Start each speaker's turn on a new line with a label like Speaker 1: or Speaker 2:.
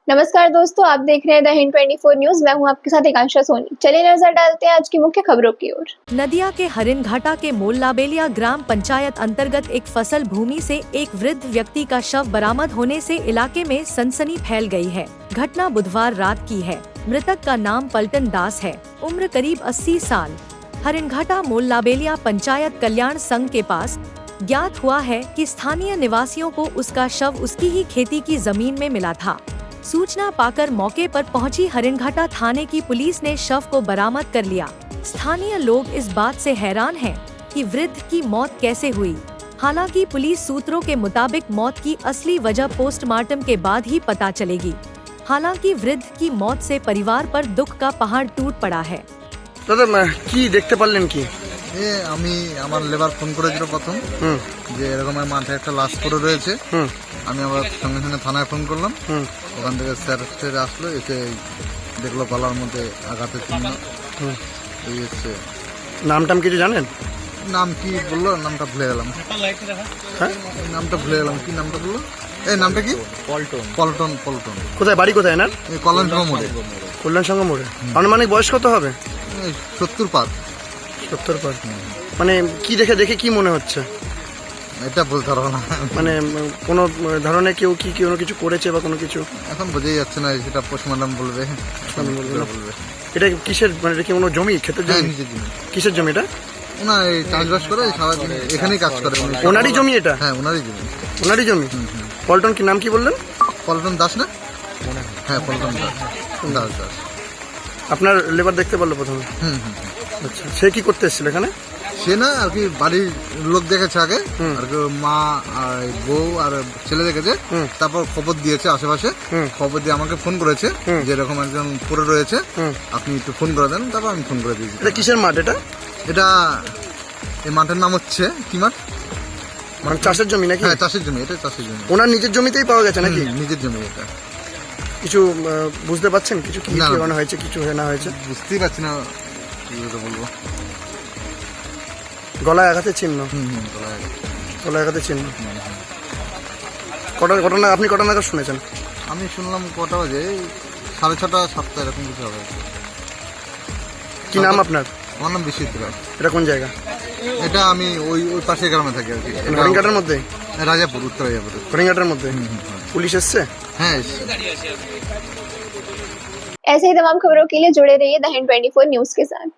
Speaker 1: नमस्कार दोस्तों, आप देख रहे हैं द हिंद 24 न्यूज। मैं हूं आपके साथ एकांशा सोनी। चलिए नजर डालते हैं आज की मुख्य खबरों की ओर।
Speaker 2: नदिया के हरिनघाटा के मोल्लाबेलिया ग्राम पंचायत अंतर्गत एक फसल भूमि से एक वृद्ध व्यक्ति का शव बरामद होने से इलाके में सनसनी फैल गई है। घटना बुधवार रात की है। मृतक का नाम पलटन दास है, उम्र करीब 80 साल। हरिनघाटा मोल्लाबेलिया पंचायत कल्याण संघ के पास ज्ञात हुआ है कि स्थानीय निवासियों को उसका शव उसकी ही खेती की जमीन में मिला था। सूचना पाकर मौके पर पहुंची हरिनघाटा थाने की पुलिस ने शव को बरामद कर लिया। स्थानीय लोग इस बात से हैरान हैं कि वृद्ध की मौत कैसे हुई। हालांकि पुलिस सूत्रों के मुताबिक मौत की असली वजह पोस्टमार्टम के बाद ही पता चलेगी। हालांकि वृद्ध की मौत से परिवार पर दुख का पहाड़ टूट पड़ा है।
Speaker 3: দাদা কি দেখতে পারলেন কি?
Speaker 4: আমি আমার লেবার ফোন করেছিল প্রথম যে এরকম মাঠে একটা লাশ পড়ে রয়েছে। আমি আবার সঙ্গে সঙ্গে থানায় ফোন করলাম। ওখান থেকে স্যার আসলো, এসে দেখলো গলার মধ্যে আঘাতের চিহ্ন। এই হচ্ছে
Speaker 3: নাম কিছু জানেন?
Speaker 4: নাম কি বললো? নামটা ভুলে গেলাম। হ্যাঁ, নামটা ভুলে গেলাম। কি নামটা বললো? এই নামটা কি? পল্টন।
Speaker 3: কোথায় বাড়ি, কোথায় না?
Speaker 4: এই কল্যাণ মোড়ে।
Speaker 3: কল্যাণ সংঘ মোড়ে। আনুমানিক বয়স কত হবে?
Speaker 4: 70 পার।
Speaker 3: 70 পার। মানে কি দেখে কি মনে হচ্ছে?
Speaker 4: এটা বলতে পারবো না।
Speaker 3: মানে কোনো ধরনের কেউ কি কোনো কিছু করেছে বা কোনো কিছু
Speaker 4: এখন বোঝাই যাচ্ছে না, সেটা পোস্টমর্টম বলবে।
Speaker 3: এটা কিসের, মানে এটা কি কোনো জমি, ক্ষেতের জমি?
Speaker 4: নিজের জমি।
Speaker 3: কিসের জমি এটা?
Speaker 4: ওনার এই চাষবাস করে, সারাদিন এখানেই কাজ করে।
Speaker 3: ওনারই জমি এটা?
Speaker 4: হ্যাঁ, ওনারই জমি।
Speaker 3: ওনারই জমি। পল্টন কি নাম কি বললেন?
Speaker 4: পল্টন দাস না? হ্যাঁ, পল্টন দাস।
Speaker 3: আপনার লেবার দেখতে পারলো প্রথমে? আচ্ছা, সে কি করতে এসেছিল এখানে?
Speaker 4: সে না আর কি বাড়ির লোক দেখেছে আগে, আর কি মা আর বউ আর ছেলে দেখেছে। তারপর খবর দিয়েছে আশেপাশে, খবর দিয়ে আমাকে ফোন করেছে যে এরকম একজন পড়ে রয়েছে, আপনি একটু ফোন করে দেন। তারপর আমি ফোন করে দিয়েছি।
Speaker 3: এটা কিসের মাঠ এটা?
Speaker 4: এটা এই মাঠের নাম হচ্ছে কি মাঠ?
Speaker 3: মানে চাষের জমি নাকি?
Speaker 4: হ্যাঁ, চাষের জমি। এটা চাষের জমি।
Speaker 3: ওনার নিজের জমিতেই পাওয়া গেছে নাকি?
Speaker 4: নিজের জমি এটা।
Speaker 3: কিছু বুঝতে পারছেন কিছু কি
Speaker 4: না।
Speaker 3: হয়েছে, কিছু না হয়েছে
Speaker 4: বুঝতেই পারছি না কি বলবো।
Speaker 3: গলায় আঘাতের চিহ্ন? গলায় আঘাতের চিহ্ন। ঘটনা আপনি কটা নাগাদ শুনেছেন?
Speaker 4: আমি শুনলাম কটা বাজে, 6:30 7টা এরকম কিছু হবে।
Speaker 3: কি নাম আপনার?
Speaker 4: আমার নাম বিশ্বজিৎ রায়।
Speaker 3: এটা কোন জায়গা?
Speaker 4: এটা আমি ওই পাশের গ্রামে থাকি আর কি।
Speaker 3: হরিণঘাটার মধ্যে?
Speaker 4: রাজাপুর, উত্তর রাজাপুর।
Speaker 3: হরিণঘাটার মধ্যে পুলিশ এসছে?
Speaker 4: হ্যাঁ, এসছে।
Speaker 1: ऐसे ही तमाम खबरों के लिए जुड़े रहिए द हिंद 24 न्यूज के साथ।